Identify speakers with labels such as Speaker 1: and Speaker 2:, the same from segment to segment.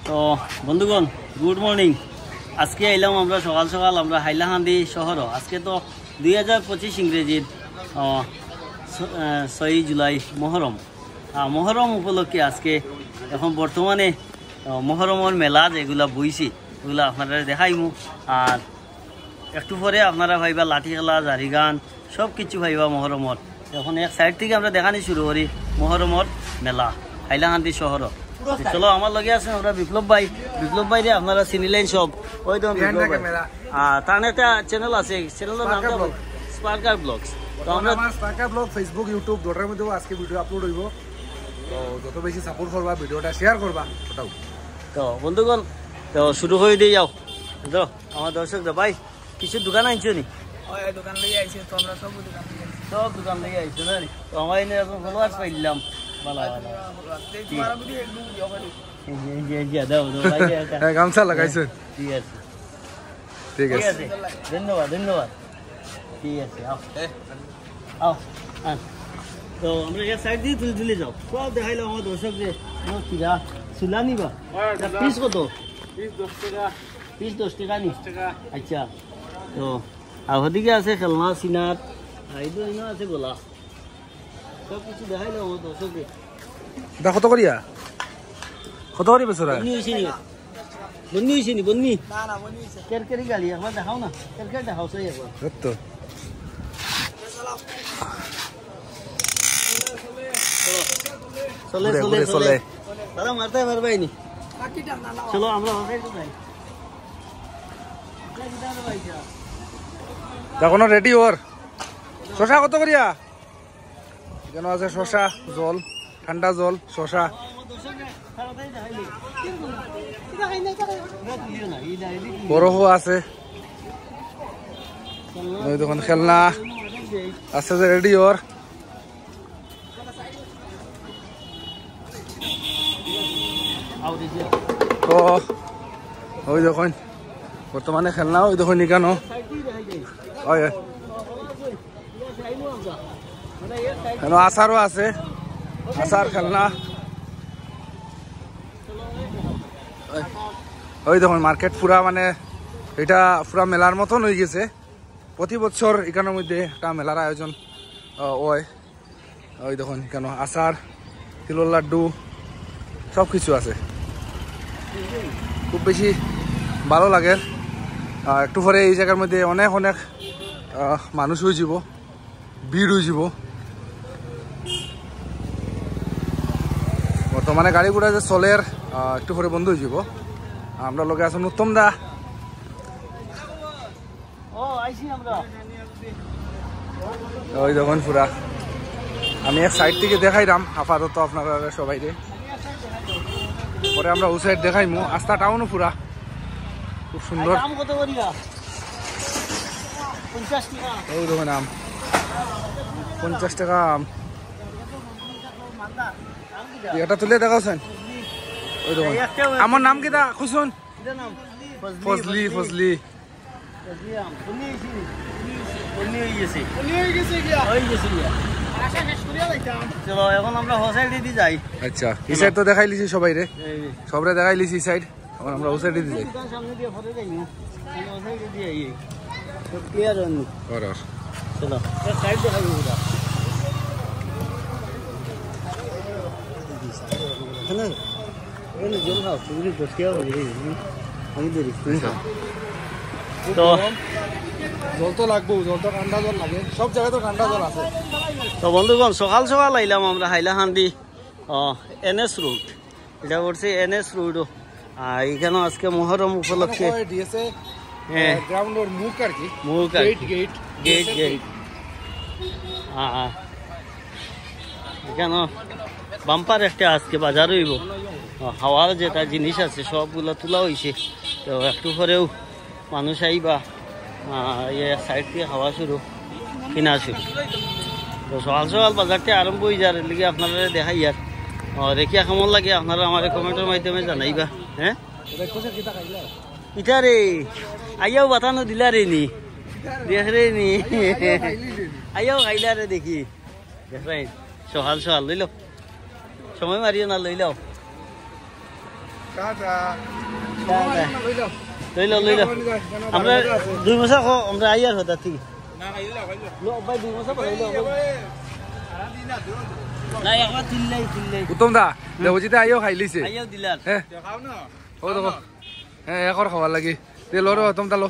Speaker 1: তো বন্ধুগণ good morning. আজকে এলাম আমরা সকাল সকাল আমরা হাইলাকান্দি শহর। আজকে তো 2025 ইংরেজির 6 জুলাই মহরম। মহরম উপলক্ষে আজকে এখন বর্তমানে মহরমের মেলা যেগুলা বইছি ওগুলো আপনারা দেখাইমু। আর একটু পরে আপনারা ভাইবা লাঠি খেলা জারি গান সব কিছু ভাইবা মহরমর। এখন এক সাইড থেকে আমরা দেখানি শুরু করি মহরমর মেলা হাইলাকান্দি শহর। চলো আমার লগে আছেন আমরা বিপ্লব ভাই রে আপনারা চিনিলেন সব। ওই তো তার একটা চ্যানেল আছে, চ্যানেলের নাম স্পার্কার ব্লগস। তো আমরা
Speaker 2: স্পার্কার ব্লগ ফেসবুক ইউটিউব দুটার মধ্যেও আজকে ভিডিও আপলোড হইব। তো যত বেশি সাপোর্ট করবা, ভিডিওটা শেয়ার করবা ওটাও।
Speaker 1: তো বন্ধুগণ তো শুরু করে দিয়ে যাও। তো আমার দর্শকরা ভাই কিছু দোকান আনছো নি?
Speaker 3: দোকান লেগে আইছে তো আমরা সব
Speaker 1: দোকান লেগে আইছো না? তো আমার এনে এখন ফলোয়ার্স পাইলাম।
Speaker 2: গামছা লাগাইছেন? ঠিক আছে
Speaker 1: ধন্যবাদ। ঠিক আছে আও তো আমরা এক সাইড দিয়ে তুলে যাও। সব দেখাইলাম আমার দর্শক যে কিরা চুলা নিবা পিস কত? পিস 10 টাকা নি? আচ্ছা। তো আর ওদিকে আছে খেলনা সিনার, এইগুলো আছে গোলা, সব কিছু দেখাইলাম আমার দর্শককে।
Speaker 2: কত করিয়া কত করি বেচরা?
Speaker 1: বন্নি হয়েছে নি? বন্নি কেরকেরি গাড়ি একবার দেখাও না, কেরকের দেখাও সেই একবার। চলে দাদা মারতে পারবাই নি। চলো আমরা
Speaker 2: এখনো রেডি ওর। শশা কত করিয়া? কেন আছে শশা, জল, ঠান্ডা জল, শশা। বরফ আছে, ওই দোকান খেলনা আছে যে রেডি ওর। তো ওই দেখুন বর্তমানে খেলনা, ওই দেখুন কেন আচারও আছে, আচার খেলনা। ওই দেখুন মার্কেট পুরা মানে এটা পুরা মেলার মতন হয়ে গেছে। প্রতি বছর এখানের মধ্যে একটা মেলার আয়োজন হয়। ওই দেখুন কেন আচার, তিলের লাড্ডু সব কিছু আছে। খুব বেশি ভালো লাগে। একটু পরে এই জায়গার মধ্যে অনেক মানুষ হয়ে যাব, ভিড় হয়ে যাব। বর্তমানে গাড়ি ঘোড়া যে চলের একটু পরে বন্ধ হয়ে যাব। আমরা লগে আছেন উত্তম দা। ওই দেখুন পুরা আমি এক সাইড থেকে দেখাইলাম আপাতত আপনারা সবাই রে। পরে আমরা ওই সাইড দেখাইমু। আস্থা টাউনও পুরা খুব সুন্দর। ওই দেখুন আম 50 টাকা আম। এটা তুলে দেখাচ্ছেন? ওই দেখুন আমার নাম কি দা খুশুন? ফজলি।
Speaker 1: চলো এখন আমরা ও সাইডে দিয়ে যাই।
Speaker 2: আচ্ছা এই সাইড তো দেখাই লিছি সবাই রে, সবরে দেখাই লিছি এই সাইড। এখন আমরা ও সাইডে দিয়ে যাই।
Speaker 1: সামনে দিয়ে ফটো যাই ও সাইডে দিয়ে আই সব ক্লিয়ার হয়নি। চলো এক সাইড দেখাই পুরা। জল খাও তুমি বসিয়া আমি দেরি তো
Speaker 2: জল তো লাগবো, জল তো ঠান্ডা জল লাগে, সব জায়গায় তো ঠান্ডা জল আছে।
Speaker 1: তো বন্ধুগণ সকাল সকাল আইলাম আমরা হাইলাকান্দি NS রোড। এটা করছে NS রোড। এখানে আজকে মহরম উপলক্ষে
Speaker 2: গ্রাউন্ডের মুখ আর কি, গেট
Speaker 1: এখানে বাম্পার একটা আজকে বাজার হইব। হাওয়ার যেটা জিনিস আছে সবগুলো তোলা হয়েছে। তো একটু পরেও মানুষ আইবা সাইড থেকে হাওয়া কিনা শুরু। তো সকাল সকাল বাজারটা আরম্ভ হয়ে যার লিগে আপনারা দেখাই আর দেখিয়া কেমন লাগে আপনারা আমার কমেন্টের মাধ্যমে জানাইবা। হ্যাঁ ইটা রে আইয়াও বাতানো দিলা রে নি দেখ রে নি আইয়াও খাইলা রে দেখি দেখাই সকাল সকাল লইল সময় মারিও না লইলাও। লই লো আমরা 2 বছর আমরা আইয়ার হতা ঠিক লো ভাই 2 বছর না একবার তিল্লাই
Speaker 2: উত্তম দা দেবজিতে আইও খাই লিছে
Speaker 1: আইয়াও দিলার
Speaker 2: হ্যাঁ ও দেখো হ্যাঁ একর খাবার লাগি তে লো রে উত্তম দা লো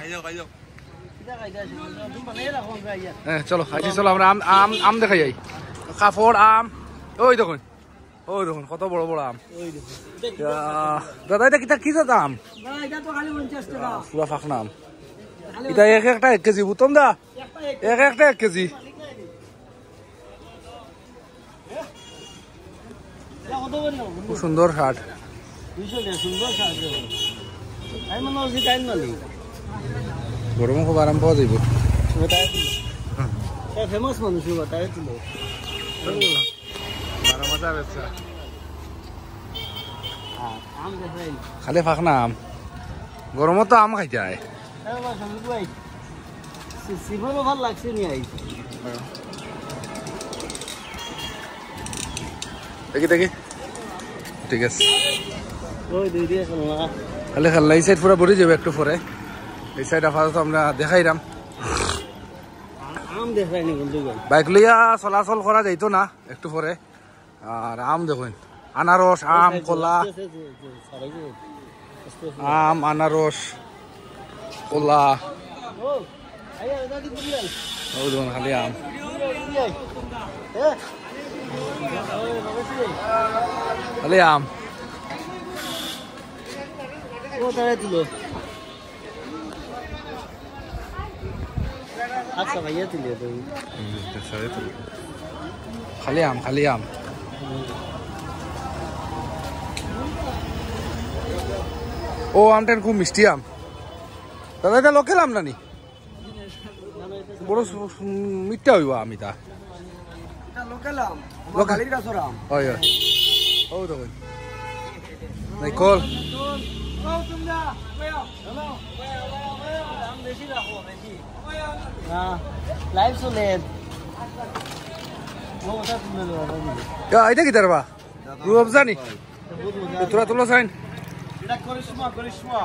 Speaker 1: কিটা খাইতা আছে তুমি বানাই রাখো আমরা আইয়ার
Speaker 2: হ্যাঁ চলো আইছি চলো আমরা আম দেখাই যাই কাপড় আম ওই দেখুন কত বড় বড় আম
Speaker 1: ওই দেখো
Speaker 2: দাদা এটা কিটা কি দাম
Speaker 1: না এটা তো খালি 50 টাকা
Speaker 2: পুরা ফাঁকনা আম এটা একটা 1 কেজি উত্তম দা একটা 1 কেজি খুব সুন্দর শার্ট
Speaker 1: 200 টাকা সুন্দর শার্ট আমি মনে হচ্ছে টাইম নালি
Speaker 2: গরম খুব আরাম পাওয়া যাইব
Speaker 1: बताया तुम फेमस মানুষ बताया तुम
Speaker 2: বারো মজা বেচা
Speaker 1: আম দেখাই
Speaker 2: খালি ফাঁকনা আম গরমত তো আম খাইতে হয়
Speaker 1: হ্যাঁ বাবা সমিত ভাই সিবরও ভালো লাগছে নি আই
Speaker 2: দেখি ঠিক আছে
Speaker 1: ওই দুই দিয়ে না
Speaker 2: খালি খাল্লা এই সাইড পুরো ভরে যাবে একটু পরে এই সাইড আপাতত আমরা দেখাইলাম
Speaker 1: আম দেখাই নি বন্ধু
Speaker 2: বাইক লইয়া চলাচল করা যাইতো না একটু পরে আর আম দেখুন আনারস আম কলা আম আনারস কলা
Speaker 1: ও আইয়া দাদি বুঝলাই
Speaker 2: ও দেখুন খালি আম খালি আম
Speaker 1: ও তারা দিল আচ্ছা ভাইয়া দিল তুই
Speaker 2: খালি আম ও আমটা খুব মিষ্টি আম দাদা এটা লোকেল আম নানি বড় মিঠা হইব আমি তা
Speaker 3: এটা লোকাল আম
Speaker 2: লোকাল।
Speaker 3: কালির গাছর আম
Speaker 2: হয় ও দেখুন নাইকল
Speaker 3: ও তোমরা কইও হ্যালো
Speaker 1: আম বেশি রাখো বেশি হ্যাঁ লাইভ চলে ও কথা শুনে লো
Speaker 2: এটা কি তারবা রুব জানি তোরা তুলো সাইন
Speaker 3: এটা করিশমা
Speaker 1: করিশ্মা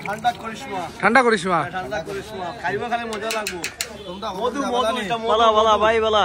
Speaker 3: ঠান্ডা করিশমা
Speaker 2: ঠান্ডা করিস মা
Speaker 3: ঠান্ডা করিশমা খাইবা খালি মজা লাগবো তোমরা
Speaker 1: মধু মধু এটা বলা ভাই বলা